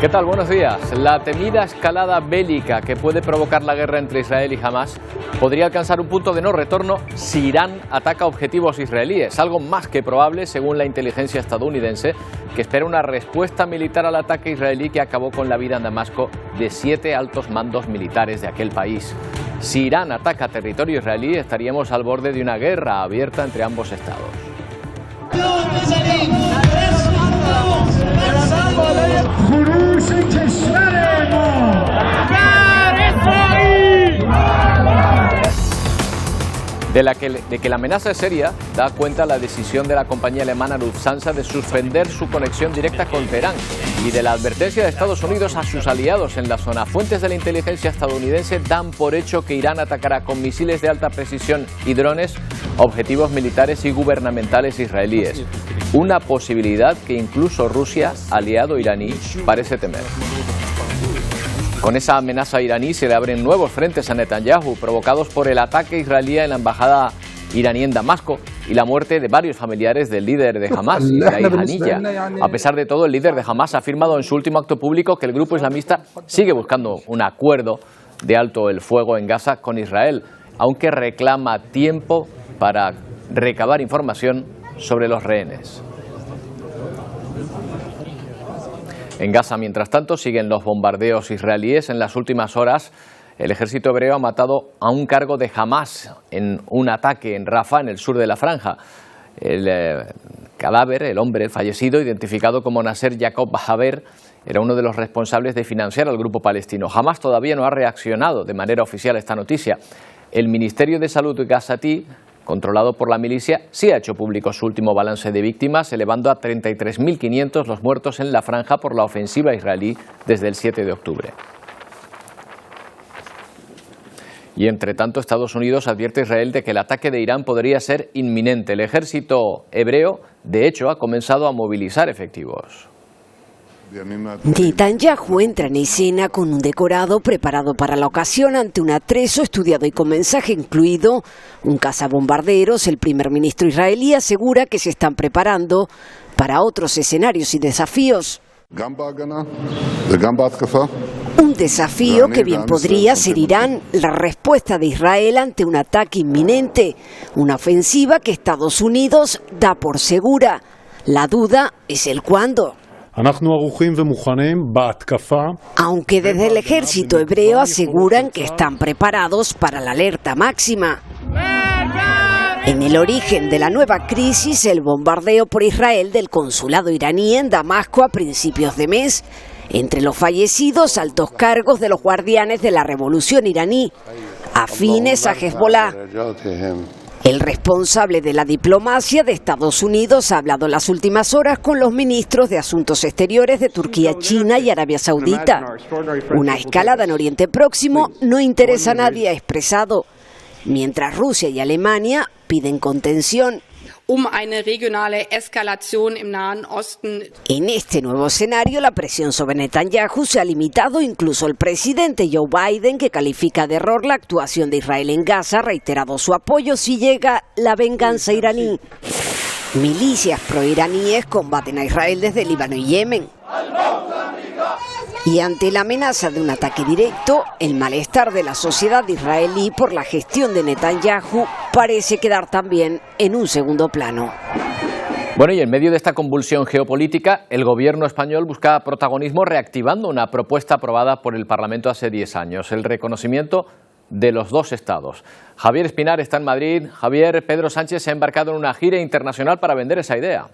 ¿Qué tal? Buenos días. La temida escalada bélica que puede provocar la guerra entre Israel y Hamás podría alcanzar un punto de no retorno si Irán ataca objetivos israelíes, algo más que probable según la inteligencia estadounidense, que espera una respuesta militar al ataque israelí que acabó con la vida en Damasco de 7 altos mandos militares de aquel país. Si Irán ataca territorio israelí, estaríamos al borde de una guerra abierta entre ambos estados. De que la amenaza es seria, da cuenta la decisión de la compañía alemana Lufthansa de suspender su conexión directa con Teherán y de la advertencia de Estados Unidos a sus aliados en la zona. Fuentes de la inteligencia estadounidense dan por hecho que Irán atacará con misiles de alta precisión y drones objetivos militares y gubernamentales israelíes. Una posibilidad que incluso Rusia, aliado iraní, parece temer. Con esa amenaza iraní se le abren nuevos frentes a Netanyahu, provocados por el ataque israelí en la embajada iraní en Damasco y la muerte de varios familiares del líder de Hamás, Ismail Haniyeh. A pesar de todo, el líder de Hamás ha afirmado en su último acto público que el grupo islamista sigue buscando un acuerdo de alto el fuego en Gaza con Israel, aunque reclama tiempo para recabar información sobre los rehenes. En Gaza, mientras tanto, siguen los bombardeos israelíes. En las últimas horas, el ejército hebreo ha matado a un cargo de Hamás en un ataque en Rafah, en el sur de la franja. El cadáver, el hombre fallecido, identificado como Nasser Jacob Haber, era uno de los responsables de financiar al grupo palestino. Hamás todavía no ha reaccionado de manera oficial a esta noticia. El Ministerio de Salud gazatí, controlado por la milicia, sí ha hecho público su último balance de víctimas, elevando a 33.500 los muertos en la franja por la ofensiva israelí desde el 7 de octubre. Y entre tanto, Estados Unidos advierte a Israel de que el ataque de Irán podría ser inminente. El ejército hebreo, de hecho, ha comenzado a movilizar efectivos. Netanyahu entra en escena con un decorado preparado para la ocasión ante un atrezo estudiado y con mensaje incluido. Un cazabombarderos, el primer ministro israelí asegura que se están preparando para otros escenarios y desafíos. Un desafío que bien podría ser Irán, la respuesta de Israel ante un ataque inminente, una ofensiva que Estados Unidos da por segura. La duda es el cuándo. Aunque desde el ejército hebreo aseguran que están preparados para la alerta máxima. En el origen de la nueva crisis, el bombardeo por Israel del consulado iraní en Damasco a principios de mes. Entre los fallecidos, altos cargos de los guardianes de la revolución iraní, afines a Hezbollah. El responsable de la diplomacia de Estados Unidos ha hablado en las últimas horas con los ministros de Asuntos Exteriores de Turquía, China y Arabia Saudita. Una escalada en Oriente Próximo no interesa a nadie, ha expresado, mientras Rusia y Alemania piden contención. En este nuevo escenario, la presión sobre Netanyahu se ha limitado. Incluso el presidente Joe Biden, que califica de error la actuación de Israel en Gaza, ha reiterado su apoyo si llega la venganza iraní. Milicias proiraníes combaten a Israel desde Líbano y Yemen. Y ante la amenaza de un ataque directo, el malestar de la sociedad israelí por la gestión de Netanyahu parece quedar también en un segundo plano. Bueno, y en medio de esta convulsión geopolítica, el gobierno español busca protagonismo reactivando una propuesta aprobada por el Parlamento hace 10 años, el reconocimiento de los dos estados. Javier Espinar está en Madrid. Javier, Pedro Sánchez se ha embarcado en una gira internacional para vender esa idea.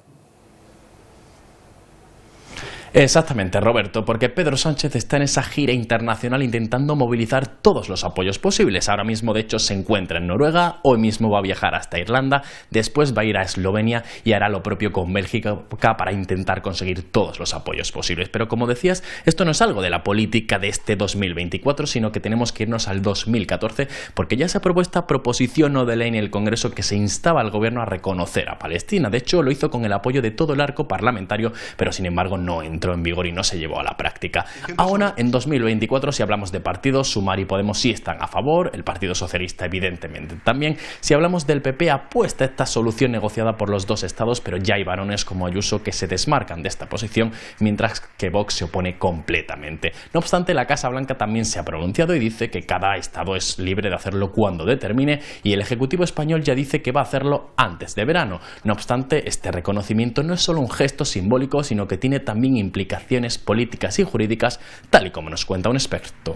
Exactamente, Roberto, porque Pedro Sánchez está en esa gira internacional intentando movilizar todos los apoyos posibles. Ahora mismo, de hecho, se encuentra en Noruega, hoy mismo va a viajar hasta Irlanda, después va a ir a Eslovenia y hará lo propio con Bélgica para intentar conseguir todos los apoyos posibles. Pero como decías, esto no es algo de la política de este 2024, sino que tenemos que irnos al 2014, porque ya se aprobó esta proposición no de ley en el Congreso que se instaba al gobierno a reconocer a Palestina. De hecho, lo hizo con el apoyo de todo el arco parlamentario, pero sin embargo no entró entró en vigor y no se llevó a la práctica. Ahora, en 2024, si hablamos de partidos, Sumar y Podemos sí están a favor, el Partido Socialista evidentemente también. Si hablamos del PP, apuesta esta solución negociada por los dos estados, pero ya hay varones como Ayuso que se desmarcan de esta posición, mientras que Vox se opone completamente. No obstante, la Casa Blanca también se ha pronunciado y dice que cada estado es libre de hacerlo cuando determine, y el Ejecutivo español ya dice que va a hacerlo antes de verano. No obstante, este reconocimiento no es solo un gesto simbólico, sino que tiene también implicaciones políticas y jurídicas, tal y como nos cuenta un experto.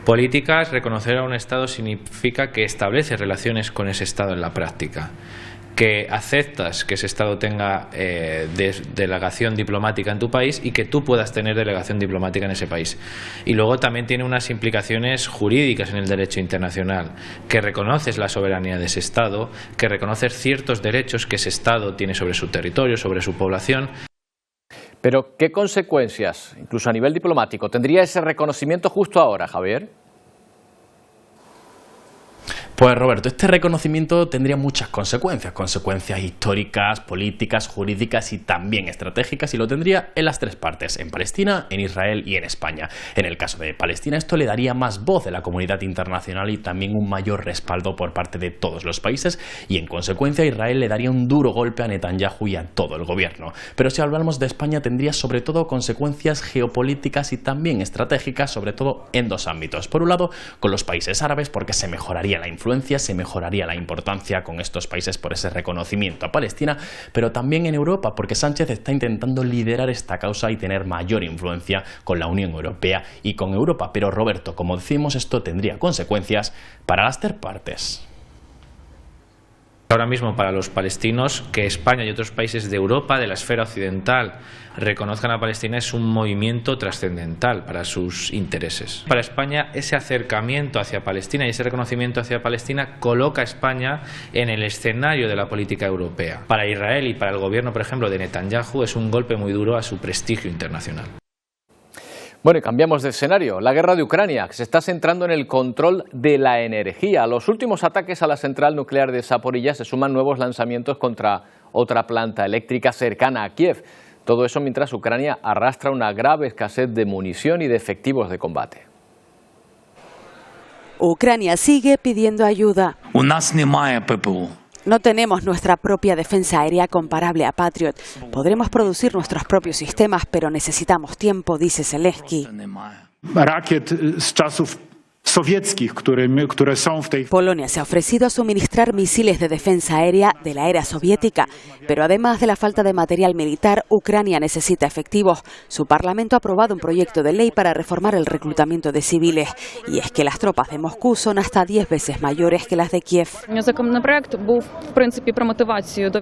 Políticas, reconocer a un Estado significa que estableces relaciones con ese Estado en la práctica, que aceptas que ese Estado tenga delegación diplomática en tu país y que tú puedas tener delegación diplomática en ese país. Y luego también tiene unas implicaciones jurídicas en el derecho internacional, que reconoces la soberanía de ese Estado, que reconoces ciertos derechos que ese Estado tiene sobre su territorio, sobre su población. Pero, ¿qué consecuencias, incluso a nivel diplomático, tendría ese reconocimiento justo ahora, Javier? Pues Roberto, este reconocimiento tendría muchas consecuencias históricas, políticas, jurídicas y también estratégicas, y lo tendría en las tres partes, en Palestina, en Israel y en España. En el caso de Palestina, esto le daría más voz de la comunidad internacional y también un mayor respaldo por parte de todos los países, y en consecuencia Israel le daría un duro golpe a Netanyahu y a todo el gobierno. Pero si hablamos de España, tendría sobre todo consecuencias geopolíticas y también estratégicas, sobre todo en dos ámbitos. Por un lado, con los países árabes, porque se mejoraría la influencia, se mejoraría la importancia con estos países por ese reconocimiento a Palestina, pero también en Europa, porque Sánchez está intentando liderar esta causa y tener mayor influencia con la Unión Europea y con Europa. Pero Roberto, como decimos, esto tendría consecuencias para las tres partes. Ahora mismo para los palestinos, que España y otros países de Europa, de la esfera occidental, reconozcan a Palestina es un movimiento trascendental para sus intereses. Para España, ese acercamiento hacia Palestina y ese reconocimiento hacia Palestina coloca a España en el escenario de la política europea. Para Israel y para el gobierno, por ejemplo, de Netanyahu, es un golpe muy duro a su prestigio internacional. Bueno, y cambiamos de escenario. La guerra de Ucrania, que se está centrando en el control de la energía. A los últimos ataques a la central nuclear de Zaporilla se suman nuevos lanzamientos contra otra planta eléctrica cercana a Kiev. Todo eso mientras Ucrania arrastra una grave escasez de munición y de efectivos de combate. Ucrania sigue pidiendo ayuda. No tenemos nuestra propia defensa aérea comparable a Patriot. Podremos producir nuestros propios sistemas, pero necesitamos tiempo, dice Zelensky. Polonia se ha ofrecido a suministrar misiles de defensa aérea de la era soviética, pero además de la falta de material militar, Ucrania necesita efectivos. Su parlamento ha aprobado un proyecto de ley para reformar el reclutamiento de civiles, y es que las tropas de Moscú son hasta 10 veces mayores que las de Kiev.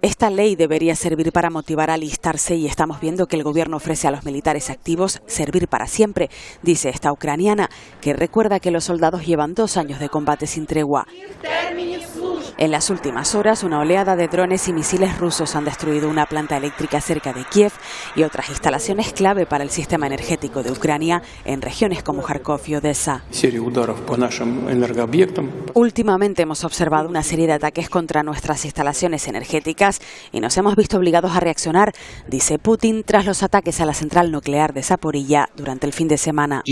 Esta ley debería servir para motivar a alistarse, y estamos viendo que el gobierno ofrece a los militares activos servir para siempre, dice esta ucraniana, que recuerda que los soldados llevan 2 años de combate sin tregua. En las últimas horas, una oleada de drones y misiles rusos han destruido una planta eléctrica cerca de Kiev y otras instalaciones clave para el sistema energético de Ucrania en regiones como Kharkov y Odessa. Últimamente hemos observado una serie de ataques contra nuestras instalaciones energéticas y nos hemos visto obligados a reaccionar, dice Putin, tras los ataques a la central nuclear de Zaporilla durante el fin de semana.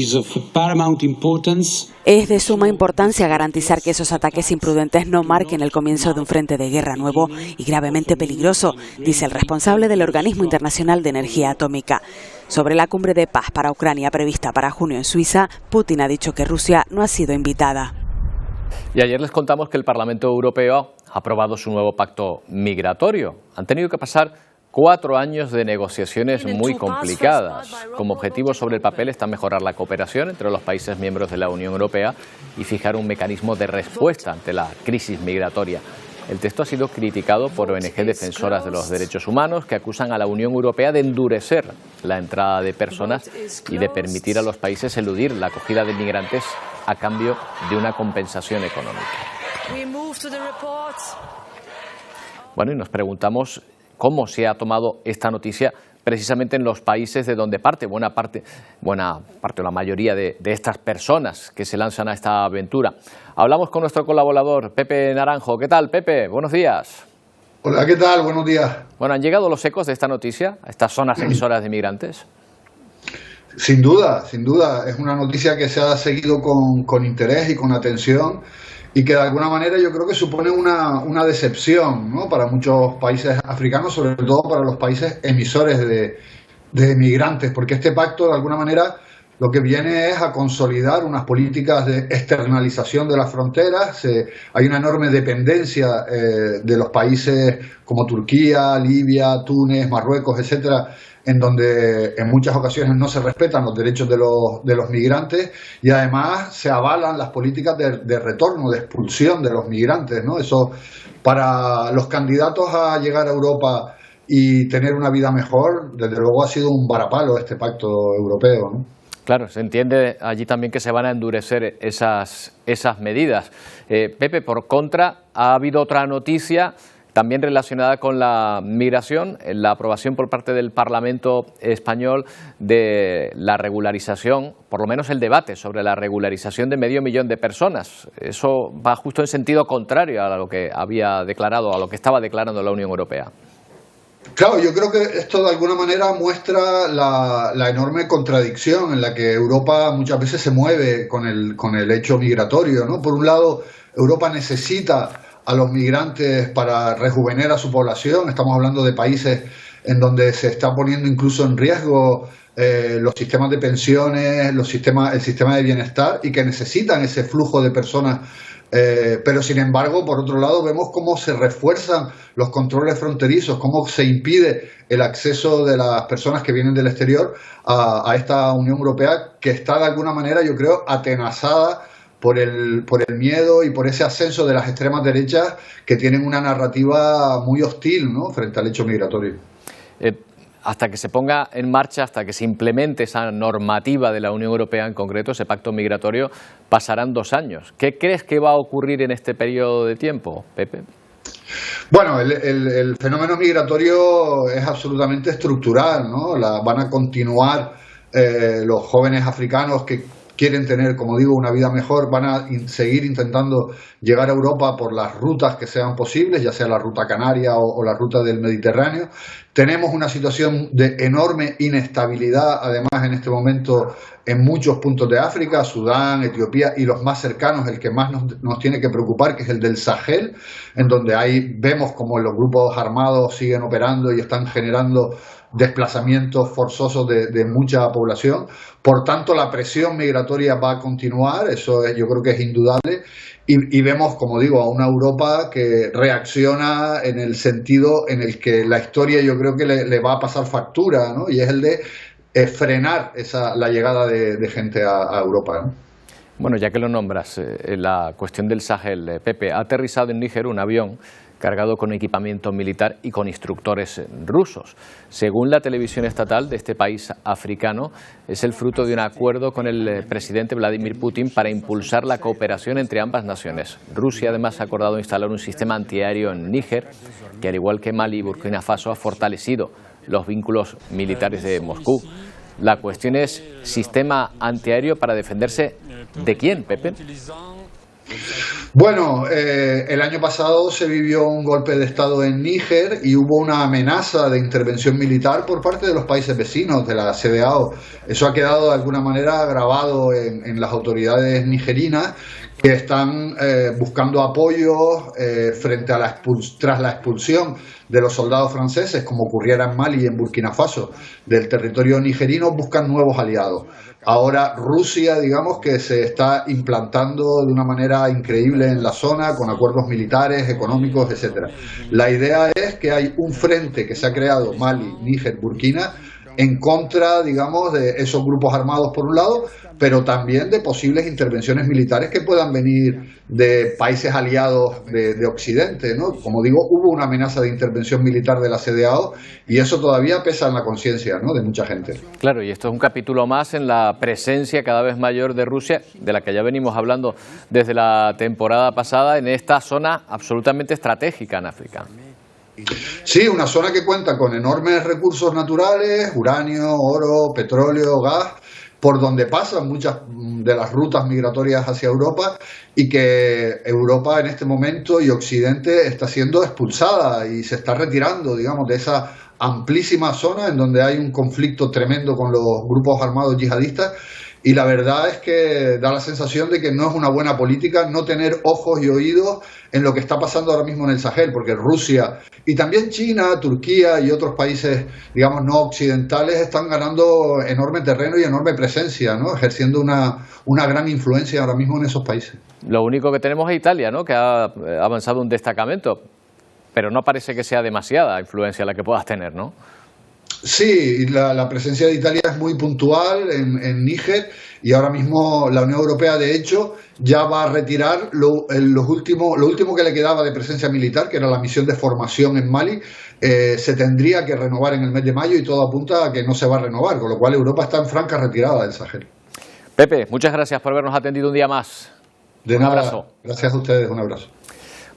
Es de suma importancia garantizar que esos ataques imprudentes no marquen el comienzo de un frente de guerra nuevo y gravemente peligroso, dice el responsable del Organismo Internacional de Energía Atómica. Sobre la cumbre de paz para Ucrania prevista para junio en Suiza, Putin ha dicho que Rusia no ha sido invitada. Y ayer les contamos que el Parlamento Europeo ha aprobado su nuevo pacto migratorio. Han tenido que pasar 4 años de negociaciones muy complicadas. Como objetivo sobre el papel está mejorar la cooperación entre los países miembros de la Unión Europea y fijar un mecanismo de respuesta ante la crisis migratoria. El texto ha sido criticado por ONG defensoras de los derechos humanos que acusan a la Unión Europea de endurecer la entrada de personas y de permitir a los países eludir la acogida de migrantes a cambio de una compensación económica. Bueno, y nos preguntamos cómo se ha tomado esta noticia precisamente en los países de donde buena parte o la mayoría de estas personas que se lanzan a esta aventura. Hablamos con nuestro colaborador Pepe Naranjo. ¿Qué tal, Pepe? Buenos días. Hola, ¿qué tal? Buenos días. Bueno, ¿han llegado los ecos de esta noticia a estas zonas emisoras de migrantes? Sin duda, sin duda. Es una noticia que se ha seguido con interés y con atención y que de alguna manera yo creo que supone una decepción, ¿no?, para muchos países africanos, sobre todo para los países emisores de migrantes, porque este pacto de alguna manera lo que viene es a consolidar unas políticas de externalización de las fronteras. Hay una enorme dependencia de los países como Turquía, Libia, Túnez, Marruecos, etcétera, en donde en muchas ocasiones no se respetan los derechos de los migrantes, y además se avalan las políticas de retorno, de expulsión de los migrantes, ¿no? Eso, para los candidatos a llegar a Europa y tener una vida mejor, desde luego ha sido un varapalo este pacto europeo, ¿no? Claro, se entiende allí también que se van a endurecer esas medidas. Pepe, por contra, ha habido otra noticia también relacionada con la migración, la aprobación por parte del Parlamento español de la regularización, por lo menos el debate sobre la regularización de 500.000 de personas. Eso va justo en sentido contrario a lo que había declarado, a lo que estaba declarando la Unión Europea. Claro, yo creo que esto de alguna manera muestra la enorme contradicción en la que Europa muchas veces se mueve con el hecho migratorio, ¿no? Por un lado, Europa necesita a los migrantes para rejuvenecer a su población. Estamos hablando de países en donde se está poniendo incluso en riesgo los sistemas de pensiones, el sistema de bienestar, y que necesitan ese flujo de personas. Pero sin embargo, por otro lado, vemos cómo se refuerzan los controles fronterizos, cómo se impide el acceso de las personas que vienen del exterior a esta Unión Europea, que está de alguna manera, yo creo, atenazada por el miedo y por ese ascenso de las extremas derechas, que tienen una narrativa muy hostil, ¿no?, frente al hecho migratorio. Hasta que se ponga en marcha, hasta que se implemente esa normativa de la Unión Europea, en concreto ese pacto migratorio, pasarán 2 años. ¿Qué crees que va a ocurrir en este periodo de tiempo, Pepe? Bueno, el fenómeno migratorio es absolutamente estructural, ¿no? Van a continuar los jóvenes africanos que quieren tener, como digo, una vida mejor, van a seguir intentando llegar a Europa por las rutas que sean posibles, ya sea la ruta canaria o la ruta del Mediterráneo. Tenemos una situación de enorme inestabilidad, además, en este momento en muchos puntos de África, Sudán, Etiopía, y los más cercanos, el que más nos tiene que preocupar, que es el del Sahel, en donde ahí vemos como los grupos armados siguen operando y están generando desplazamientos forzosos de mucha población. Por tanto, la presión migratoria va a continuar, eso yo creo que es indudable, y vemos, como digo, a una Europa que reacciona en el sentido en el que la historia yo creo que le va a pasar factura, ¿no? Y es el de frenar la llegada de gente a Europa, ¿no? Bueno, ya que lo nombras, la cuestión del Sahel, Pepe, ha aterrizado en Níger un avión cargado con equipamiento militar y con instructores rusos. Según la televisión estatal de este país africano, es el fruto de un acuerdo con el presidente Vladimir Putin para impulsar la cooperación entre ambas naciones. Rusia además ha acordado instalar un sistema antiaéreo en Níger, que al igual que Mali y Burkina Faso ha fortalecido los vínculos militares de Moscú. La cuestión es, ¿sistema antiaéreo para defenderse de quién, Pepe? Bueno, el año pasado se vivió un golpe de Estado en Níger y hubo una amenaza de intervención militar por parte de los países vecinos de la CEDEAO. Eso ha quedado de alguna manera grabado en las autoridades nigerinas, que están buscando apoyo frente a tras la expulsión de los soldados franceses, como ocurriera en Mali y en Burkina Faso, del territorio nigerino. Buscan nuevos aliados. Ahora Rusia, digamos, que se está implantando de una manera increíble en la zona, con acuerdos militares, económicos, etcétera. La idea es que hay un frente que se ha creado, Mali, Níger, Burkina, en contra, digamos, de esos grupos armados por un lado, pero también de posibles intervenciones militares que puedan venir de países aliados de Occidente, ¿no? Como digo, hubo una amenaza de intervención militar de la CEDEAO y eso todavía pesa en la conciencia, ¿no?, de mucha gente. Claro, y esto es un capítulo más en la presencia cada vez mayor de Rusia, de la que ya venimos hablando desde la temporada pasada, en esta zona absolutamente estratégica en África. Sí, una zona que cuenta con enormes recursos naturales, uranio, oro, petróleo, gas, por donde pasan muchas de las rutas migratorias hacia Europa, y que Europa en este momento y Occidente está siendo expulsada y se está retirando, digamos, de esa amplísima zona en donde hay un conflicto tremendo con los grupos armados yihadistas. Y la verdad es que da la sensación de que no es una buena política no tener ojos y oídos en lo que está pasando ahora mismo en el Sahel, porque Rusia y también China, Turquía y otros países, digamos, no occidentales están ganando enorme terreno y enorme presencia, ¿no? Ejerciendo una gran influencia ahora mismo en esos países. Lo único que tenemos es Italia, ¿no?, que ha avanzado un destacamento, pero no parece que sea demasiada influencia la que puedas tener, ¿no? Sí, la presencia de Italia es muy puntual en Níger, y ahora mismo la Unión Europea, de hecho, ya va a retirar lo último que le quedaba de presencia militar, que era la misión de formación en Mali. Se tendría que renovar en el mes de mayo y todo apunta a que no se va a renovar, con lo cual Europa está en franca retirada del Sahel. Pepe, muchas gracias por habernos atendido un día más. Un abrazo. Gracias a ustedes, un abrazo.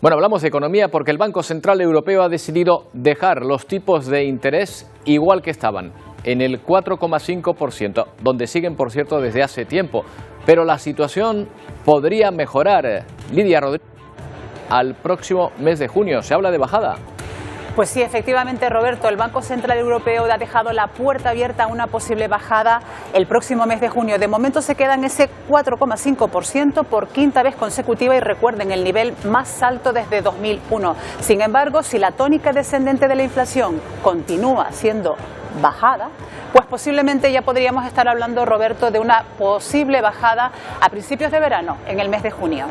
Bueno, hablamos de economía porque el Banco Central Europeo ha decidido dejar los tipos de interés igual que estaban, en el 4,5%, donde siguen, por cierto, desde hace tiempo. Pero la situación podría mejorar. Lidia Rodríguez, al próximo mes de junio, ¿se habla de bajada? Pues sí, efectivamente, Roberto, el Banco Central Europeo ha dejado la puerta abierta a una posible bajada el próximo mes de junio. De momento se queda en ese 4,5% por quinta vez consecutiva, y recuerden, el nivel más alto desde 2001. Sin embargo, si la tónica descendente de la inflación continúa siendo bajada, pues posiblemente ya podríamos estar hablando, Roberto, de una posible bajada a principios de verano, en el mes de junio.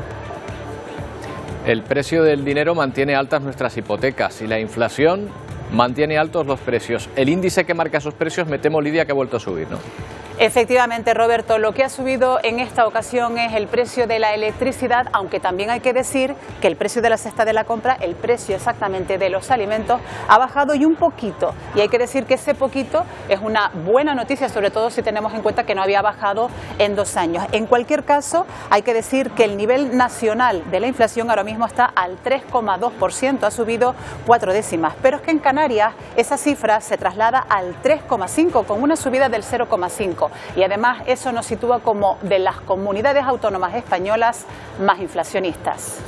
El precio del dinero mantiene altas nuestras hipotecas y la inflación mantiene altos los precios. El índice que marca esos precios, me temo, Lidia, que ha vuelto a subir, ¿no? Efectivamente, Roberto, lo que ha subido en esta ocasión es el precio de la electricidad, aunque también hay que decir que el precio de la cesta de la compra, el precio exactamente de los alimentos, ha bajado y un poquito. Y hay que decir que ese poquito es una buena noticia, sobre todo si tenemos en cuenta que no había bajado en 2 años. En cualquier caso, hay que decir que el nivel nacional de la inflación ahora mismo está al 3,2%, ha subido 4 décimas. Pero es que en Canarias esa cifra se traslada al 3,5%, con una subida del 0,5%. Y además eso nos sitúa como de las comunidades autónomas españolas más inflacionistas.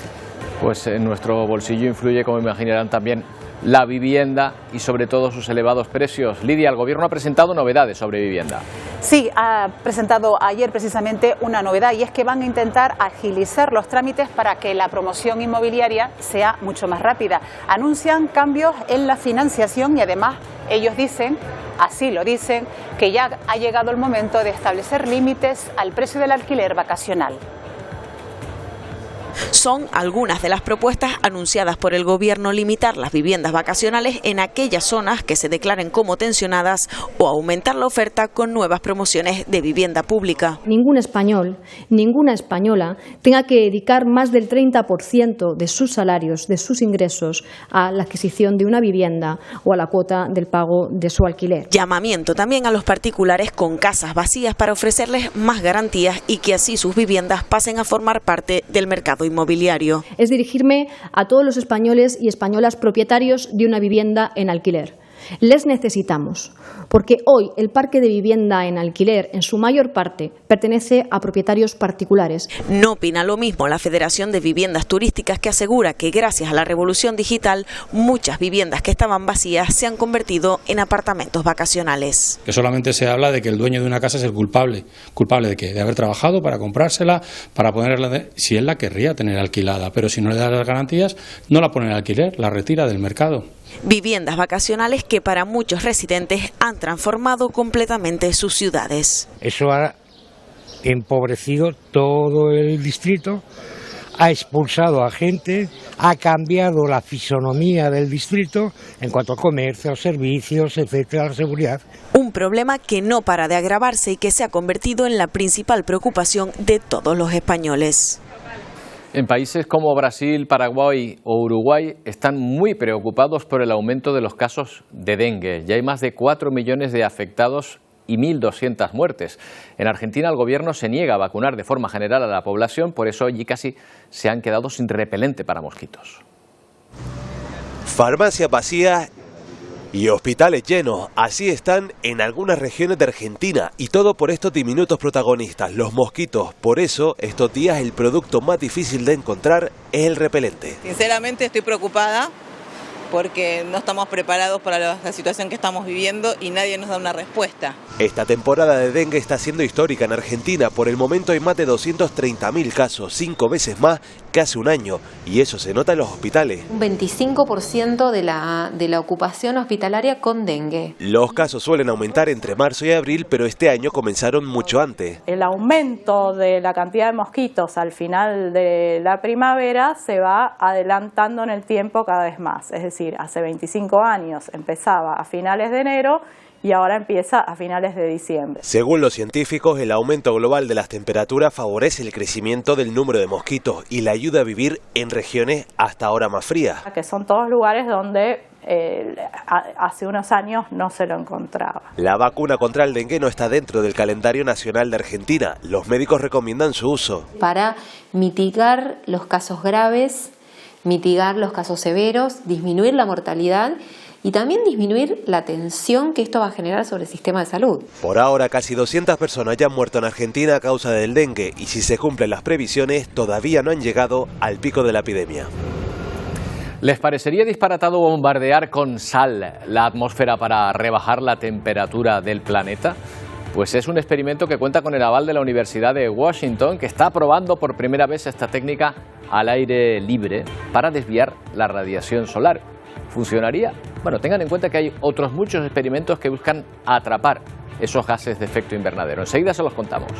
Pues en nuestro bolsillo influye, como imaginarán, también la vivienda y sobre todo sus elevados precios. Lidia, el Gobierno ha presentado novedades sobre vivienda. Sí, ha presentado ayer precisamente una novedad, y es que van a intentar agilizar los trámites para que la promoción inmobiliaria sea mucho más rápida. Anuncian cambios en la financiación y además ellos dicen, así lo dicen, que ya ha llegado el momento de establecer límites al precio del alquiler vacacional. Son algunas de las propuestas anunciadas por el Gobierno: limitar las viviendas vacacionales en aquellas zonas que se declaren como tensionadas o aumentar la oferta con nuevas promociones de vivienda pública. Ningún español, ninguna española tenga que dedicar más del 30% de sus salarios, de sus ingresos, a la adquisición de una vivienda o a la cuota del pago de su alquiler. Llamamiento también a los particulares con casas vacías para ofrecerles más garantías y que así sus viviendas pasen a formar parte del mercado inmobiliario. Es dirigirme a todos los españoles y españolas propietarios de una vivienda en alquiler. Les necesitamos, porque hoy el parque de vivienda en alquiler, en su mayor parte, pertenece a propietarios particulares. No opina lo mismo la Federación de Viviendas Turísticas, que asegura que gracias a la revolución digital, muchas viviendas que estaban vacías se han convertido en apartamentos vacacionales. Que solamente se habla de que el dueño de una casa es el culpable. ¿Culpable de qué? De haber trabajado para comprársela, para ponerla, si él la querría tener alquilada, pero si no le da las garantías, no la pone en alquiler, la retira del mercado. Viviendas vacacionales que para muchos residentes han transformado completamente sus ciudades. Eso ha empobrecido todo el distrito, ha expulsado a gente, ha cambiado la fisonomía del distrito en cuanto a comercio, servicios, etcétera, la seguridad. Un problema que no para de agravarse y que se ha convertido en la principal preocupación de todos los españoles. En países como Brasil, Paraguay o Uruguay están muy preocupados por el aumento de los casos de dengue. Ya hay más de 4 millones de afectados y 1.200 muertes. En Argentina el gobierno se niega a vacunar de forma general a la población, por eso allí casi se han quedado sin repelente para mosquitos. Farmacias vacías Y hospitales llenos, así están en algunas regiones de Argentina, y todo por estos diminutos protagonistas, los mosquitos. Por eso, estos días el producto más difícil de encontrar es el repelente. Sinceramente estoy preocupada porque no estamos preparados para la situación que estamos viviendo y nadie nos da una respuesta. Esta temporada de dengue está siendo histórica en Argentina. Por el momento hay más de 230.000 casos, 5 veces más que hace un año, y eso se nota en los hospitales. Un 25% de la ocupación hospitalaria con dengue. Los casos suelen aumentar entre marzo y abril, pero este año comenzaron mucho antes. El aumento de la cantidad de mosquitos al final de la primavera se va adelantando en el tiempo cada vez más. Es decir, hace 25 años empezaba a finales de enero y ahora empieza a finales de diciembre. Según los científicos, el aumento global de las temperaturas favorece el crecimiento del número de mosquitos y la ayuda a vivir en regiones hasta ahora más frías. Que son todos lugares donde hace unos años no se lo encontraba. La vacuna contra el dengue no está dentro del calendario nacional de Argentina. Los médicos recomiendan su uso para mitigar los casos graves, mitigar los casos severos, disminuir la mortalidad y también disminuir la tensión que esto va a generar sobre el sistema de salud. Por ahora, casi 200 personas ya han muerto en Argentina a causa del dengue, y si se cumplen las previsiones, todavía no han llegado al pico de la epidemia. ¿Les parecería disparatado bombardear con sal la atmósfera para rebajar la temperatura del planeta? Pues es un experimento que cuenta con el aval de la Universidad de Washington, que está probando por primera vez esta técnica al aire libre para desviar la radiación solar. ¿Funcionaría? Bueno, tengan en cuenta que hay otros muchos experimentos que buscan atrapar esos gases de efecto invernadero. Enseguida se los contamos.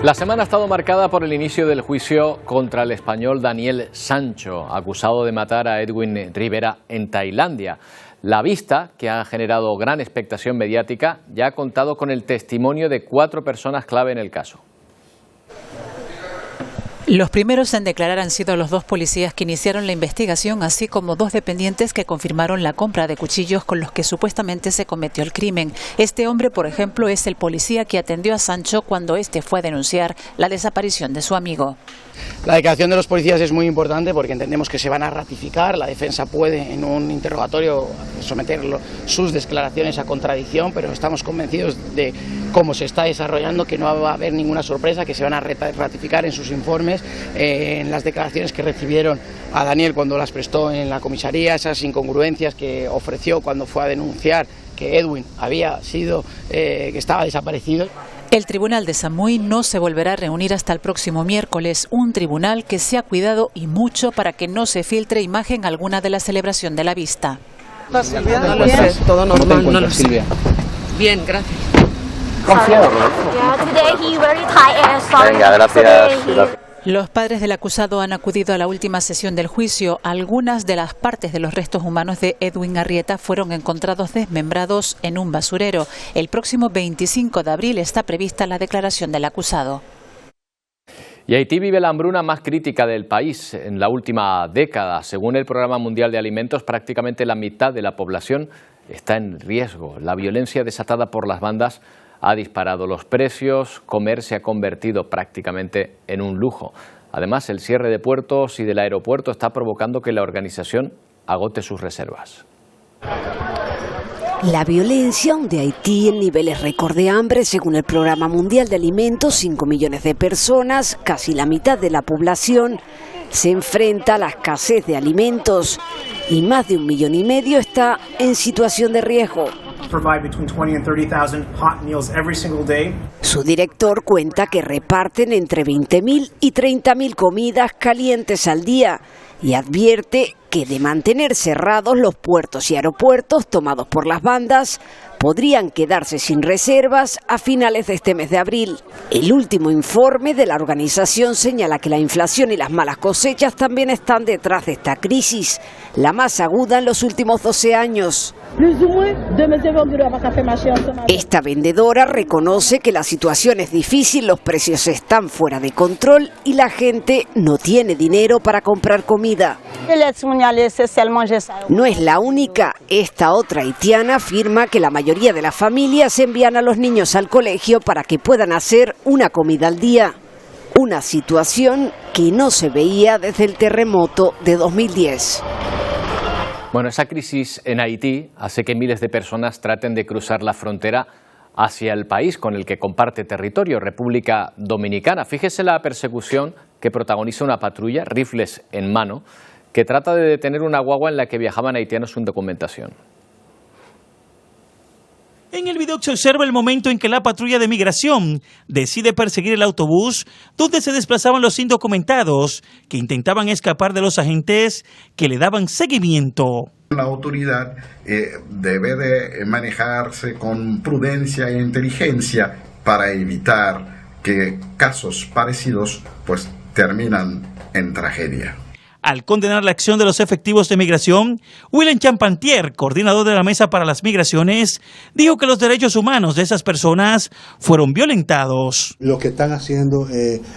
La semana ha estado marcada por el inicio del juicio contra el español Daniel Sancho, acusado de matar a Edwin Rivera en Tailandia. La vista, que ha generado gran expectación mediática, ya ha contado con el testimonio de 4 personas clave en el caso. Los primeros en declarar han sido los 2 policías que iniciaron la investigación, así como 2 dependientes que confirmaron la compra de cuchillos con los que supuestamente se cometió el crimen. Este hombre, por ejemplo, es el policía que atendió a Sancho cuando este fue a denunciar la desaparición de su amigo. La declaración de los policías es muy importante porque entendemos que se van a ratificar. La defensa puede en un interrogatorio someter sus declaraciones a contradicción, pero estamos convencidos de cómo se está desarrollando que no va a haber ninguna sorpresa, que se van a ratificar en sus informes, en las declaraciones que recibieron a Daniel cuando las prestó en la comisaría, esas incongruencias que ofreció cuando fue a denunciar que Edwin había sido, que estaba desaparecido. El tribunal de Samui no se volverá a reunir hasta el próximo miércoles, un tribunal que se ha cuidado y mucho para que no se filtre imagen alguna de la celebración de la vista. Silvia, no lo sé, todo normal, no lo sé. Silvia. Bien, gracias. Confiado. Venga, gracias. Los padres del acusado han acudido a la última sesión del juicio. Algunas de las partes de los restos humanos de Edwin Arrieta fueron encontrados desmembrados en un basurero. El próximo 25 de abril está prevista la declaración del acusado. Y Haití vive la hambruna más crítica del país en la última década. Según el Programa Mundial de Alimentos, prácticamente la mitad de la población está en riesgo. La violencia desatada por las bandas ha disparado los precios, comer se ha convertido prácticamente en un lujo. Además, el cierre de puertos y del aeropuerto está provocando que la organización agote sus reservas. La violencia de Haití en niveles récord de hambre, según el Programa Mundial de Alimentos, 5 millones de personas, casi la mitad de la población, se enfrenta a la escasez de alimentos y más de 1,5 millones está en situación de riesgo. provide between 20 and 30,000 hot meals every single day. Su director cuenta que reparten entre 20.000 y 30.000 comidas calientes al día y advierte que de mantener cerrados los puertos y aeropuertos tomados por las bandas, podrían quedarse sin reservas a finales de este mes de abril. El último informe de la organización señala que la inflación y las malas cosechas también están detrás de esta crisis, la más aguda en los últimos 12 años. Esta vendedora reconoce que la situación es difícil, los precios están fuera de control y la gente no tiene dinero para comprar comida. No es la única. Esta otra haitiana afirma que la mayoría de las familias envían a los niños al colegio para que puedan hacer una comida al día. Una situación que no se veía desde el terremoto de 2010. Bueno, esa crisis en Haití hace que miles de personas traten de cruzar la frontera hacia el país con el que comparte territorio, República Dominicana. Fíjese la persecución que protagoniza una patrulla, rifles en mano, que trata de detener una guagua en la que viajaban haitianos sin documentación. En el video se observa el momento en que la patrulla de migración decide perseguir el autobús donde se desplazaban los indocumentados que intentaban escapar de los agentes que le daban seguimiento. La autoridad debe de manejarse con prudencia e inteligencia para evitar que casos parecidos pues terminan en tragedia. Al condenar la acción de los efectivos de migración, William Champantier, coordinador de la Mesa para las Migraciones, dijo que los derechos humanos de esas personas fueron violentados. Lo que están haciendo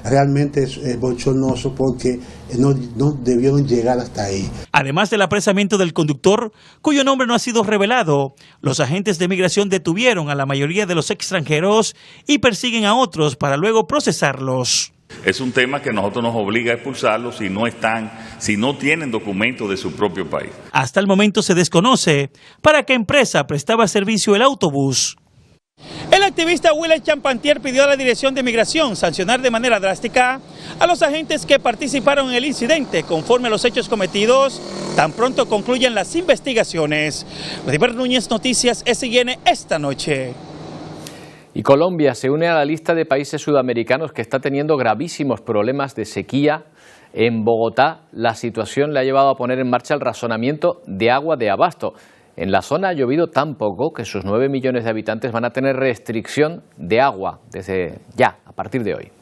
realmente es bochornoso porque no debieron llegar hasta ahí. Además del apresamiento del conductor, cuyo nombre no ha sido revelado, los agentes de migración detuvieron a la mayoría de los extranjeros y persiguen a otros para luego procesarlos. Es un tema que nosotros nos obliga a expulsarlos si no tienen documentos de su propio país. Hasta el momento se desconoce para qué empresa prestaba servicio el autobús. El activista William Champantier pidió a la Dirección de Migración sancionar de manera drástica a los agentes que participaron en el incidente conforme a los hechos cometidos, tan pronto concluyan las investigaciones. Vladimir Núñez, Noticias SIN esta noche. Y Colombia se une a la lista de países sudamericanos que está teniendo gravísimos problemas de sequía. En Bogotá, la situación le ha llevado a poner en marcha el razonamiento de agua de abasto. En la zona ha llovido tan poco que sus 9 millones de habitantes van a tener restricción de agua desde ya, a partir de hoy.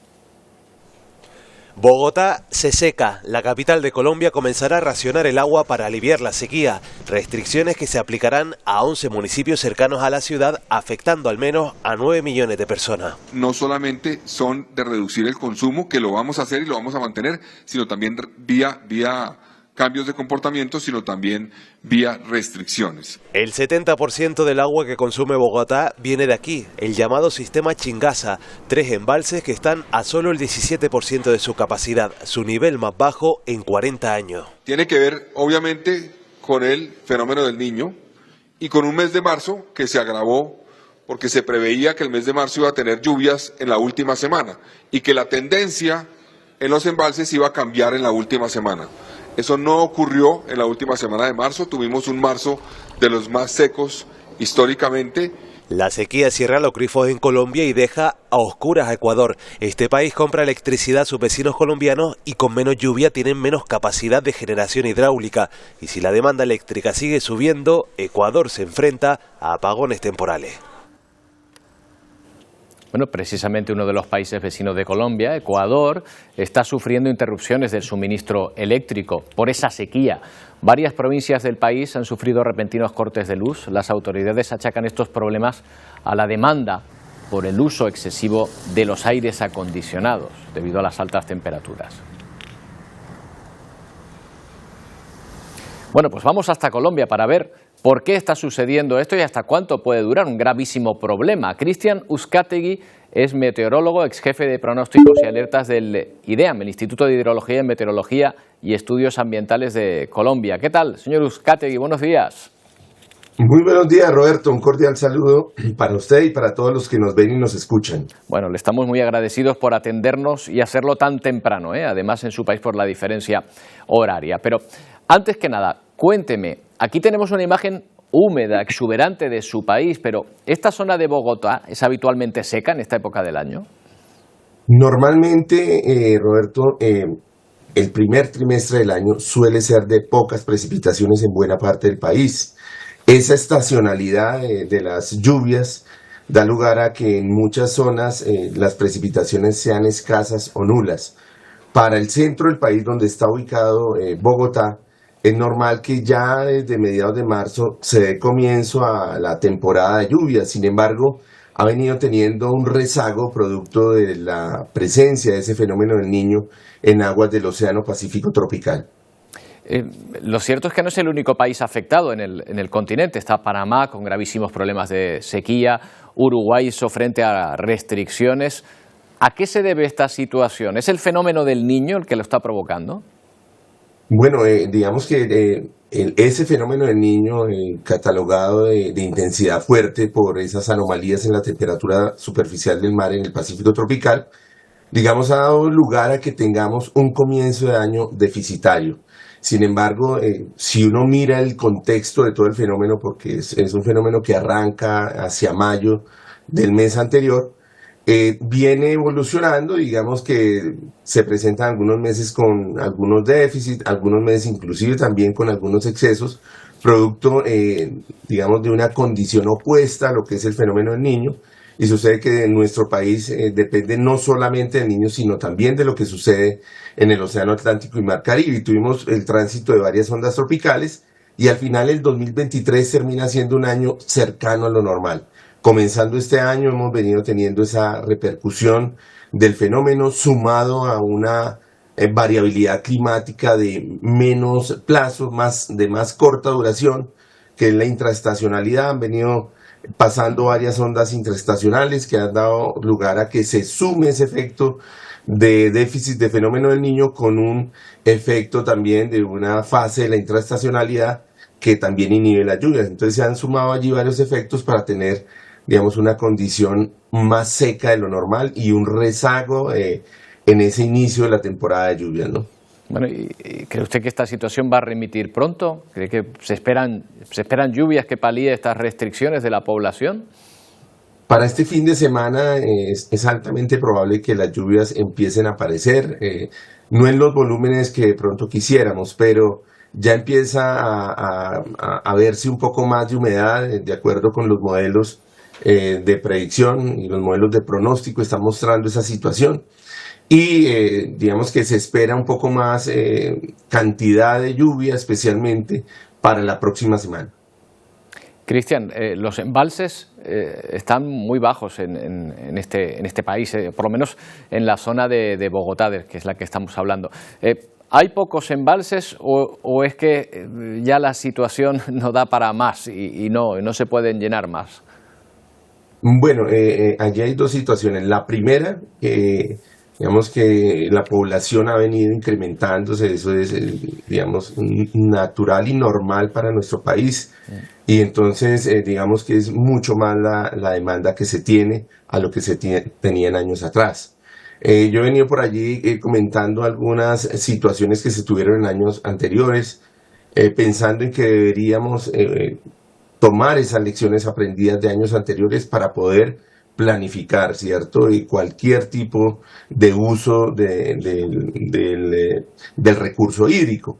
Bogotá se seca. La capital de Colombia comenzará a racionar el agua para aliviar la sequía. Restricciones que se aplicarán a 11 municipios cercanos a la ciudad, afectando al menos a 9 millones de personas. No solamente son de reducir el consumo, que lo vamos a hacer y lo vamos a mantener, sino también vía cambios de comportamiento, sino también vía restricciones. El 70% del agua que consume Bogotá viene de aquí, el llamado sistema Chingaza, 3 embalses que están a solo el 17% de su capacidad, su nivel más bajo en 40 años. Tiene que ver, obviamente, con el fenómeno del Niño y con un mes de marzo que se agravó porque se preveía que el mes de marzo iba a tener lluvias en la última semana y que la tendencia en los embalses iba a cambiar en la última semana. Eso no ocurrió en la última semana de marzo, tuvimos un marzo de los más secos históricamente. La sequía cierra los grifos en Colombia y deja a oscuras a Ecuador. Este país compra electricidad a sus vecinos colombianos y con menos lluvia tienen menos capacidad de generación hidráulica. Y si la demanda eléctrica sigue subiendo, Ecuador se enfrenta a apagones temporales. Bueno, precisamente uno de los países vecinos de Colombia, Ecuador, está sufriendo interrupciones del suministro eléctrico por esa sequía. Varias provincias del país han sufrido repentinos cortes de luz. Las autoridades achacan estos problemas a la demanda por el uso excesivo de los aires acondicionados debido a las altas temperaturas. Bueno, pues vamos hasta Colombia para ver por qué está sucediendo esto y hasta cuánto puede durar un gravísimo problema. Cristian Uzcategui es meteorólogo, ex jefe de pronósticos y alertas del IDEAM, el Instituto de Hidrología y Meteorología y Estudios Ambientales de Colombia. ¿Qué tal, señor Uzcategui? Buenos días. Muy buenos días, Roberto. Un cordial saludo para usted y para todos los que nos ven y nos escuchan. Bueno, le estamos muy agradecidos por atendernos y hacerlo tan temprano, además en su país por la diferencia horaria. Pero antes que nada, cuénteme, aquí tenemos una imagen húmeda, exuberante de su país, pero ¿esta zona de Bogotá es habitualmente seca en esta época del año? Normalmente, Roberto, el primer trimestre del año suele ser de pocas precipitaciones en buena parte del país. Esa estacionalidad de las lluvias da lugar a que en muchas zonas las precipitaciones sean escasas o nulas. Para el centro del país, donde está ubicado Bogotá, es normal que ya desde mediados de marzo se dé comienzo a la temporada de lluvias. Sin embargo, ha venido teniendo un rezago producto de la presencia de ese fenómeno del Niño en aguas del Océano Pacífico tropical. Lo cierto es que no es el único país afectado en el continente. Está Panamá con gravísimos problemas de sequía, Uruguay hizo frente a restricciones. ¿A qué se debe esta situación? ¿Es el fenómeno del Niño el que lo está provocando? Bueno, digamos que ese fenómeno del Niño, catalogado de intensidad fuerte por esas anomalías en la temperatura superficial del mar en el Pacífico tropical, digamos, ha dado lugar a que tengamos un comienzo de año deficitario. Sin embargo, si uno mira el contexto de todo el fenómeno, porque es un fenómeno que arranca hacia mayo del mes anterior, viene evolucionando, digamos que se presentan algunos meses con algunos déficits, algunos meses inclusive también con algunos excesos, producto, digamos, de una condición opuesta a lo que es el fenómeno del Niño. Y sucede que en nuestro país depende no solamente del Niño, sino también de lo que sucede en el Océano Atlántico y Mar Caribe. Y tuvimos el tránsito de varias ondas tropicales y al final el 2023 termina siendo un año cercano a lo normal. Comenzando este año hemos venido teniendo esa repercusión del fenómeno sumado a una variabilidad climática de menos plazo, de más corta duración, que es la intraestacionalidad. Han venido pasando varias ondas intraestacionales que han dado lugar a que se sume ese efecto de déficit de fenómeno del Niño con un efecto también de una fase de la intraestacionalidad que también inhibe las lluvias. Entonces se han sumado allí varios efectos para tener, digamos, una condición más seca de lo normal y un rezago en ese inicio de la temporada de lluvias, ¿no? Bueno, ¿y cree usted que esta situación va a remitir pronto? ¿Cree que se esperan lluvias que palíen estas restricciones de la población? Para este fin de semana es altamente probable que las lluvias empiecen a aparecer, no en los volúmenes que de pronto quisiéramos, pero ya empieza a verse un poco más de humedad, de acuerdo con los modelos de predicción y los modelos de pronóstico están mostrando esa situación. Y digamos que se espera un poco más cantidad de lluvia, especialmente para la próxima semana. Cristian, los embalses están muy bajos en este país, por lo menos en la zona de Bogotá, que es la que estamos hablando. ¿Hay pocos embalses o es que ya la situación no da para más y no se pueden llenar más? Bueno, allí hay dos situaciones. La primera, digamos que la población ha venido incrementándose, eso es, digamos, natural y normal para nuestro país. Y entonces, digamos que es mucho más la demanda que se tiene a lo que se tenía en años atrás. Yo he venido por allí comentando algunas situaciones que se tuvieron en años anteriores, pensando en que deberíamos tomar esas lecciones aprendidas de años anteriores para poder planificar, ¿cierto? Y cualquier tipo de uso del recurso hídrico.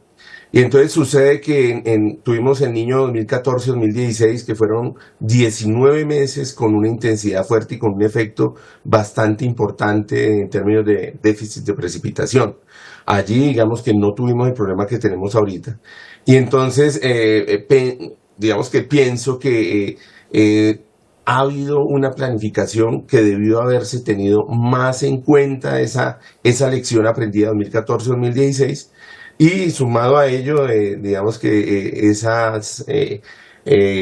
Y entonces sucede que tuvimos el Niño 2014-2016, que fueron 19 meses con una intensidad fuerte y con un efecto bastante importante en términos de déficit de precipitación. Allí, digamos que no tuvimos el problema que tenemos ahorita. Y entonces, digamos que pienso que ha habido una planificación que debió haberse tenido más en cuenta esa lección aprendida 2014-2016 y sumado a ello, digamos que esas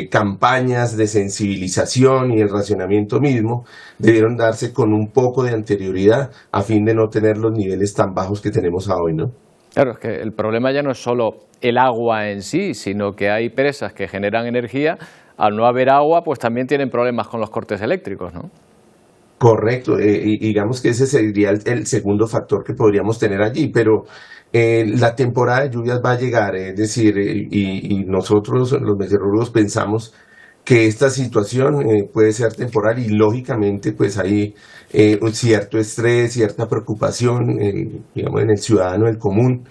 campañas de sensibilización y el racionamiento mismo debieron darse con un poco de anterioridad a fin de no tener los niveles tan bajos que tenemos hoy, ¿no? Claro, es que el problema ya no es solo el agua en sí, sino que hay presas que generan energía. Al no haber agua, pues también tienen problemas con los cortes eléctricos, ¿no? Correcto, y digamos que ese sería el segundo factor que podríamos tener allí, pero la temporada de lluvias va a llegar, es decir, y nosotros los meteorólogos pensamos que esta situación puede ser temporal y lógicamente pues hay un cierto estrés, cierta preocupación, digamos, en el ciudadano del común.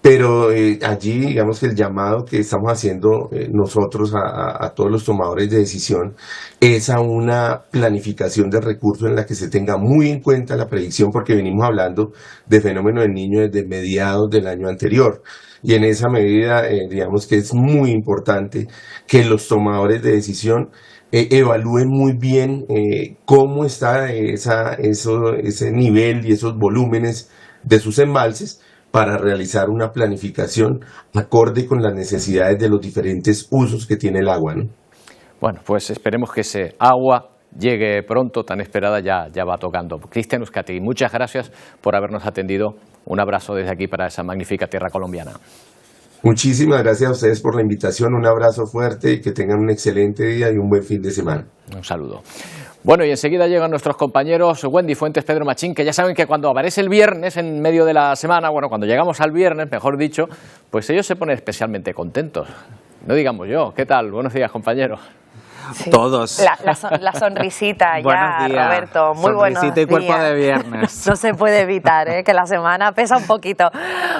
Pero allí, digamos que el llamado que estamos haciendo nosotros a todos los tomadores de decisión es a una planificación de recursos en la que se tenga muy en cuenta la predicción, porque venimos hablando de fenómeno del Niño desde mediados del año anterior. Y en esa medida, digamos que es muy importante que los tomadores de decisión evalúen muy bien cómo está ese nivel y esos volúmenes de sus embalses, para realizar una planificación acorde con las necesidades de los diferentes usos que tiene el agua, ¿no? Bueno, pues esperemos que ese agua llegue pronto, tan esperada, ya va tocando. Cristian Uzcategui, muchas gracias por habernos atendido. Un abrazo desde aquí para esa magnífica tierra colombiana. Muchísimas gracias a ustedes por la invitación, un abrazo fuerte y que tengan un excelente día y un buen fin de semana. Un saludo. Bueno, y enseguida llegan nuestros compañeros Wendy Fuentes, Pedro Machín, que ya saben que cuando aparece el viernes en medio de la semana, bueno, cuando llegamos al viernes, mejor dicho, pues ellos se ponen especialmente contentos. No digamos yo. ¿Qué tal? Buenos días, compañeros. Sí. Todos. La sonrisita ya, días. Roberto. Muy buenos sonrisita y cuerpo de viernes. No se puede evitar, que la semana pesa un poquito.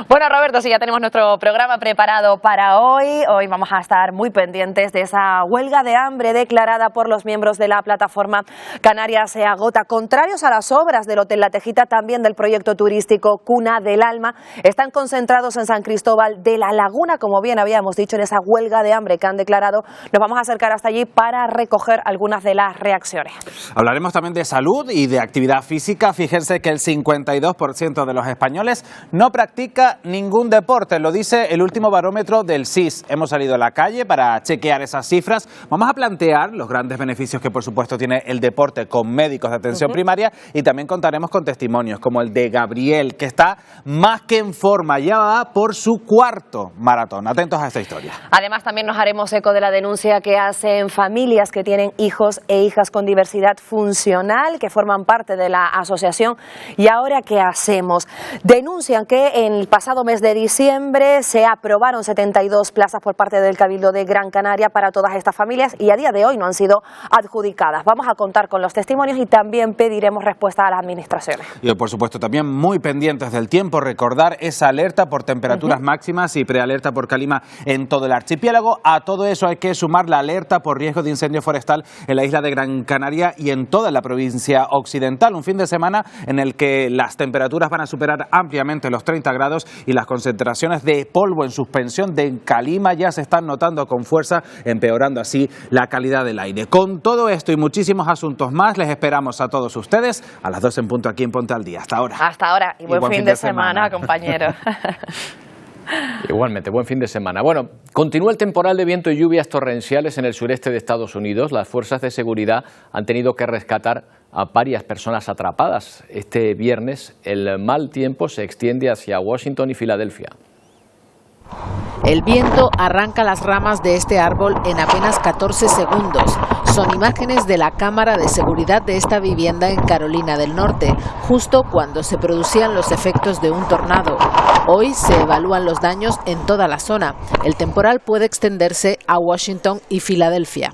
Bueno, Roberto, sí, ya tenemos nuestro programa preparado para hoy. Hoy vamos a estar muy pendientes de esa huelga de hambre declarada por los miembros de la plataforma Canarias se agota. Contrarios a las obras del Hotel La Tejita, también del proyecto turístico Cuna del Alma, están concentrados en San Cristóbal de la Laguna, como bien habíamos dicho, en esa huelga de hambre que han declarado. Nos vamos a acercar hasta allí para recoger algunas de las reacciones. Hablaremos también de salud y de actividad física. Fíjense que el 52% de los españoles no practica ningún deporte, lo dice el último barómetro del CIS. Hemos salido a la calle para chequear esas cifras. Vamos a plantear los grandes beneficios que por supuesto tiene el deporte con médicos de atención primaria, y también contaremos con testimonios como el de Gabriel, que está más que en forma, ya va por su 4º maratón. Atentos a esta historia. Además, también nos haremos eco de la denuncia que hacen familias que tienen hijos e hijas con diversidad funcional, que forman parte de la asociación. ¿Y ahora qué hacemos? Denuncian que en el pasado mes de diciembre se aprobaron 72 plazas por parte del Cabildo de Gran Canaria para todas estas familias y a día de hoy no han sido adjudicadas. Vamos a contar con los testimonios y también pediremos respuesta a las administraciones. Y por supuesto también muy pendientes del tiempo, recordar esa alerta por temperaturas máximas y prealerta por calima en todo el archipiélago. A todo eso hay que sumar la alerta por riesgo de incendio forestal en la isla de Gran Canaria y en toda la provincia occidental. Un fin de semana en el que las temperaturas van a superar ampliamente los 30 grados y las concentraciones de polvo en suspensión de calima ya se están notando con fuerza, empeorando así la calidad del aire. Con todo esto y muchísimos asuntos más, les esperamos a todos ustedes a las 2 en punto aquí en Ponte al Día. Hasta ahora. Hasta ahora y buen fin de semana, compañeros. Igualmente, buen fin de semana. Bueno, continúa el temporal de viento y lluvias torrenciales en el sureste de Estados Unidos. Las fuerzas de seguridad han tenido que rescatar a varias personas atrapadas. Este viernes el mal tiempo se extiende hacia Washington y Filadelfia. El viento arranca las ramas de este árbol en apenas 14 segundos. Son imágenes de la cámara de seguridad de esta vivienda en Carolina del Norte, justo cuando se producían los efectos de un tornado. Hoy se evalúan los daños en toda la zona. El temporal puede extenderse a Washington y Filadelfia.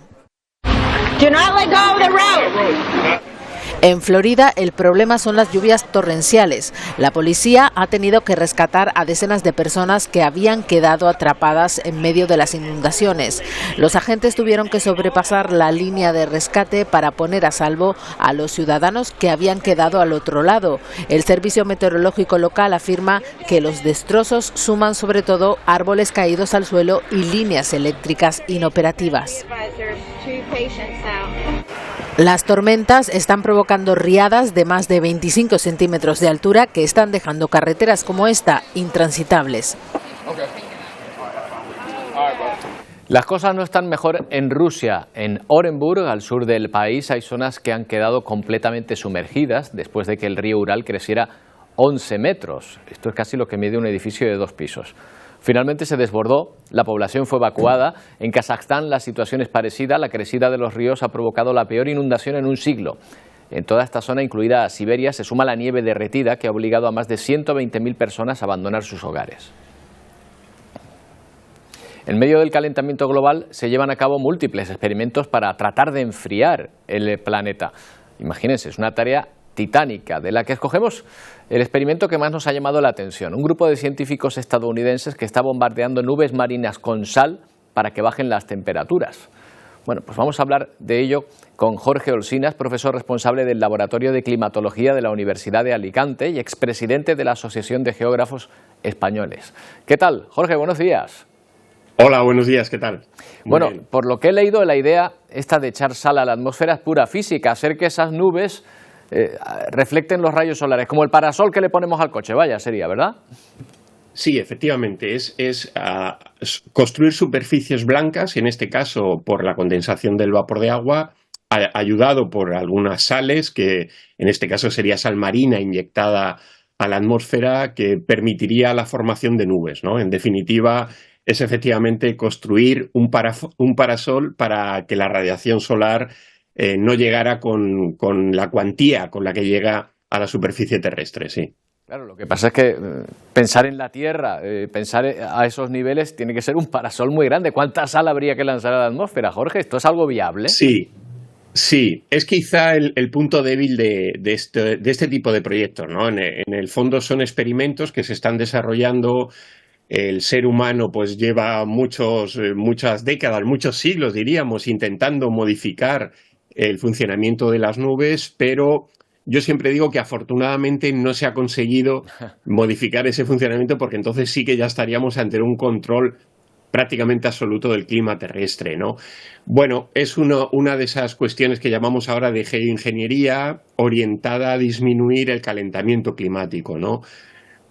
En Florida, el problema son las lluvias torrenciales. La policía ha tenido que rescatar a decenas de personas que habían quedado atrapadas en medio de las inundaciones. Los agentes tuvieron que sobrepasar la línea de rescate para poner a salvo a los ciudadanos que habían quedado al otro lado. El servicio meteorológico local afirma que los destrozos suman sobre todo árboles caídos al suelo y líneas eléctricas inoperativas. Las tormentas están provocando riadas de más de 25 centímetros de altura que están dejando carreteras como esta intransitables. Las cosas no están mejor en Rusia. En Orenburg, al sur del país, hay zonas que han quedado completamente sumergidas después de que el río Ural creciera 11 metros. Esto es casi lo que mide un edificio de 2 pisos. Finalmente se desbordó, la población fue evacuada. En Kazajstán la situación es parecida, la crecida de los ríos ha provocado la peor inundación en un siglo. En toda esta zona, incluida Siberia, se suma la nieve derretida que ha obligado a más de 120.000 personas a abandonar sus hogares. En medio del calentamiento global se llevan a cabo múltiples experimentos para tratar de enfriar el planeta. Imagínense, es una tarea titánica, de la que escogemos el experimento que más nos ha llamado la atención. Un grupo de científicos estadounidenses que está bombardeando nubes marinas con sal para que bajen las temperaturas. Bueno, pues vamos a hablar de ello con Jorge Olsinas, profesor responsable del Laboratorio de Climatología de la Universidad de Alicante y expresidente de la Asociación de Geógrafos Españoles. ¿Qué tal, Jorge? Buenos días. Hola, buenos días, ¿qué tal? Bueno, por lo que he leído, la idea esta de echar sal a la atmósfera es pura física, hacer que esas nubes reflecten los rayos solares, como el parasol que le ponemos al coche, vaya, sería, ¿verdad? Sí, efectivamente, es construir superficies blancas, en este caso por la condensación del vapor de agua, ayudado por algunas sales, que en este caso sería sal marina inyectada a la atmósfera, que permitiría la formación de nubes, ¿no? En definitiva, es efectivamente construir un parasol para que la radiación solar no llegara con la cuantía con la que llega a la superficie terrestre, sí. Claro, lo que pasa es que pensar en la Tierra, pensar a esos niveles, tiene que ser un parasol muy grande. ¿Cuánta sal habría que lanzar a la atmósfera, Jorge? ¿Esto es algo viable? Sí, es quizá el punto débil de este tipo de proyectos, ¿no? En el fondo son experimentos que se están desarrollando. El ser humano pues lleva muchas décadas, muchos siglos, diríamos, intentando modificar el funcionamiento de las nubes, pero yo siempre digo que afortunadamente no se ha conseguido modificar ese funcionamiento, porque entonces sí que ya estaríamos ante un control prácticamente absoluto del clima terrestre, ¿no? Bueno, es una de esas cuestiones que llamamos ahora de geoingeniería orientada a disminuir el calentamiento climático, ¿no?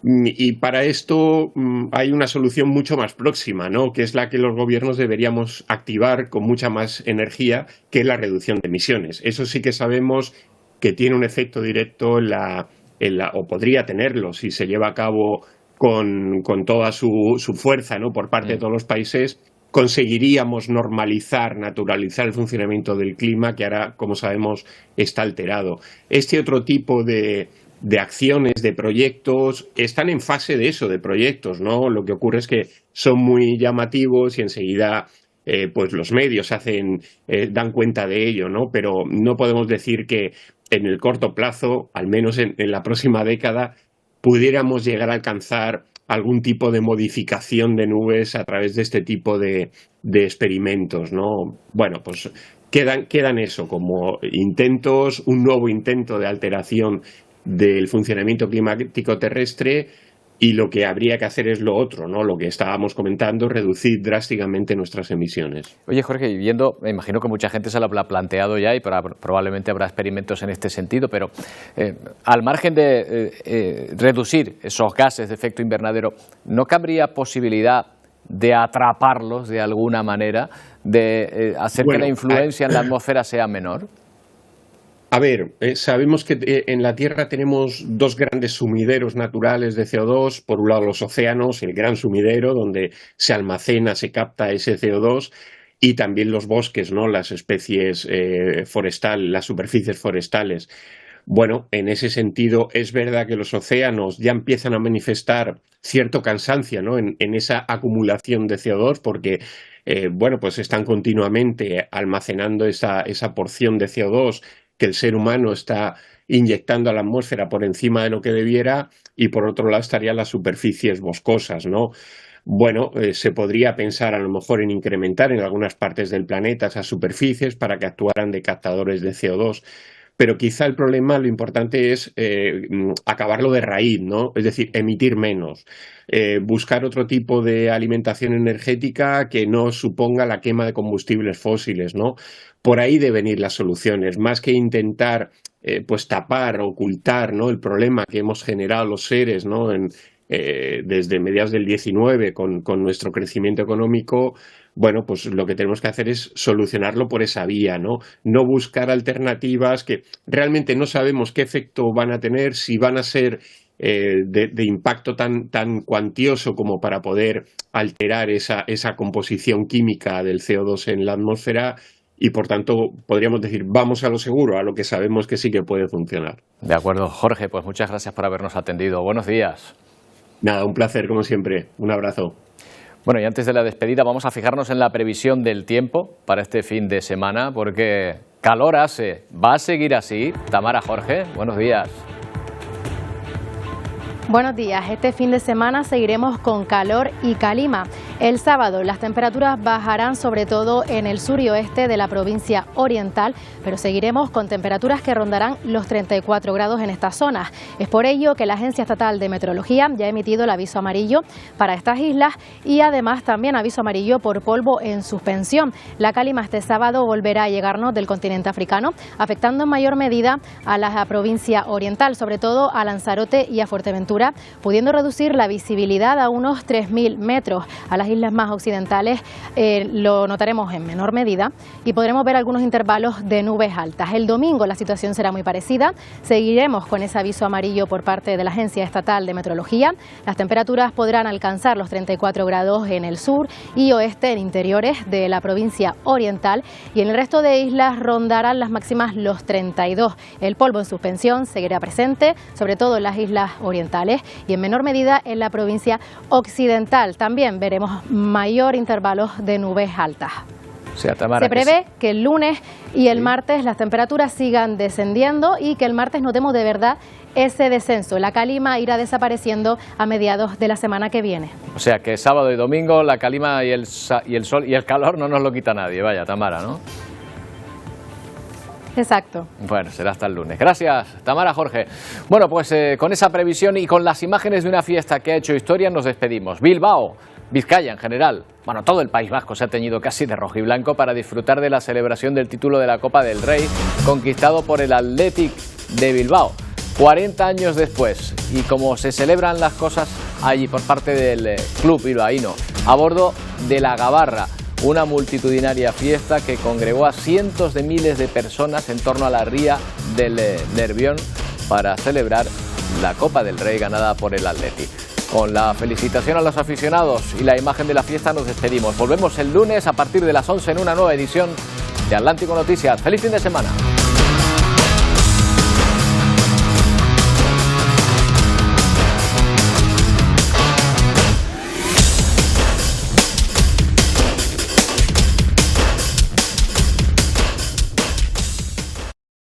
Y para esto hay una solución mucho más próxima, ¿no? Que es la que los gobiernos deberíamos activar con mucha más energía, que es la reducción de emisiones. Eso sí que sabemos que tiene un efecto directo o podría tenerlo si se lleva a cabo con toda su fuerza, ¿no? Por parte de todos los países. Conseguiríamos naturalizar el funcionamiento del clima, que ahora, como sabemos, está alterado. Este otro tipo de acciones, de proyectos, están en fase de proyectos, ¿no? Lo que ocurre es que son muy llamativos y enseguida pues los medios dan cuenta de ello, ¿no? Pero no podemos decir que en el corto plazo, al menos en la próxima década, pudiéramos llegar a alcanzar algún tipo de modificación de nubes a través de este tipo de experimentos, ¿no? Bueno, pues quedan eso como intentos, un nuevo intento de alteración del funcionamiento climático terrestre, y lo que habría que hacer es lo otro, ¿no? Lo que estábamos comentando, reducir drásticamente nuestras emisiones. Oye, Jorge, me imagino que mucha gente se lo ha planteado ya y probablemente habrá experimentos en este sentido, pero al margen de reducir esos gases de efecto invernadero, ¿no cabría posibilidad de atraparlos de alguna manera, de hacer que la influencia en la atmósfera sea menor? A ver, sabemos que en la Tierra tenemos dos grandes sumideros naturales de CO2. Por un lado, los océanos, el gran sumidero donde se almacena, se capta ese CO2, y también los bosques, ¿no? Las especies las superficies forestales. Bueno, en ese sentido es verdad que los océanos ya empiezan a manifestar cierto cansancio, ¿no? en esa acumulación de CO2, porque pues están continuamente almacenando esa porción de CO2 que el ser humano está inyectando a la atmósfera por encima de lo que debiera, y por otro lado estarían las superficies boscosas, ¿no? Bueno, se podría pensar a lo mejor en incrementar en algunas partes del planeta esas superficies para que actuaran de captadores de CO2, pero quizá el problema, lo importante es acabarlo de raíz, ¿no? Es decir, emitir menos, buscar otro tipo de alimentación energética que no suponga la quema de combustibles fósiles, ¿no? Por ahí deben ir las soluciones, más que intentar tapar, ocultar, ¿no? El problema que hemos generado los seres, ¿no? Desde mediados del 19 con nuestro crecimiento económico. Bueno, pues lo que tenemos que hacer es solucionarlo por esa vía, ¿no? No buscar alternativas que realmente no sabemos qué efecto van a tener, si van a ser de impacto tan cuantioso como para poder alterar esa composición química del CO2 en la atmósfera. y por tanto podríamos decir vamos a lo seguro, a lo que sabemos que sí que puede funcionar. De acuerdo, Jorge, pues muchas gracias por habernos atendido. Buenos días. Nada, un placer como siempre. Un abrazo. Bueno, y antes de la despedida vamos a fijarnos en la previsión del tiempo para este fin de semana, porque calor hace. ¿Va a seguir así? Tamara, Jorge, buenos días. Buenos días. Este fin de semana seguiremos con calor y calima. El sábado las temperaturas bajarán sobre todo en el sur y oeste de la provincia oriental, pero seguiremos con temperaturas que rondarán los 34 grados en estas zonas. Es por ello que la Agencia Estatal de Meteorología ya ha emitido el aviso amarillo para estas islas y además también aviso amarillo por polvo en suspensión. La calima este sábado volverá a llegarnos del continente africano, afectando en mayor medida a la provincia oriental, sobre todo a Lanzarote y a Fuerteventura, pudiendo reducir la visibilidad a unos 3.000 metros. A las islas más occidentales lo notaremos en menor medida y podremos ver algunos intervalos de nubes altas. El domingo la situación será muy parecida. Seguiremos con ese aviso amarillo por parte de la Agencia Estatal de Meteorología. Las temperaturas podrán alcanzar los 34 grados en el sur y oeste, en interiores de la provincia oriental, y en el resto de islas rondarán las máximas los 32. El polvo en suspensión seguirá presente, sobre todo en las islas orientales y en menor medida en la provincia occidental. También veremos mayor intervalos de nubes altas. Se prevé que el lunes y el martes las temperaturas sigan descendiendo y que el martes notemos de verdad ese descenso. La calima irá desapareciendo a mediados de la semana que viene. O sea que sábado y domingo la calima y el sol y el calor no nos lo quita nadie. Vaya, Tamara, ¿no? Exacto. Bueno, será hasta el lunes. Gracias, Tamara, Jorge. Bueno, pues con esa previsión y con las imágenes de una fiesta que ha hecho historia nos despedimos. Bilbao, Vizcaya en general, bueno, todo el País Vasco se ha teñido casi de rojo y blanco para disfrutar de la celebración del título de la Copa del Rey conquistado por el Athletic de Bilbao. 40 años después, y como se celebran las cosas allí por parte del club bilbaíno, a bordo de la Gabarra, una multitudinaria fiesta que congregó a cientos de miles de personas en torno a la ría del Nervión para celebrar la Copa del Rey ganada por el Athletic. Con la felicitación a los aficionados y la imagen de la fiesta nos despedimos. Volvemos el lunes a partir de las 11 en una nueva edición de Atlántico Noticias. ¡Feliz fin de semana!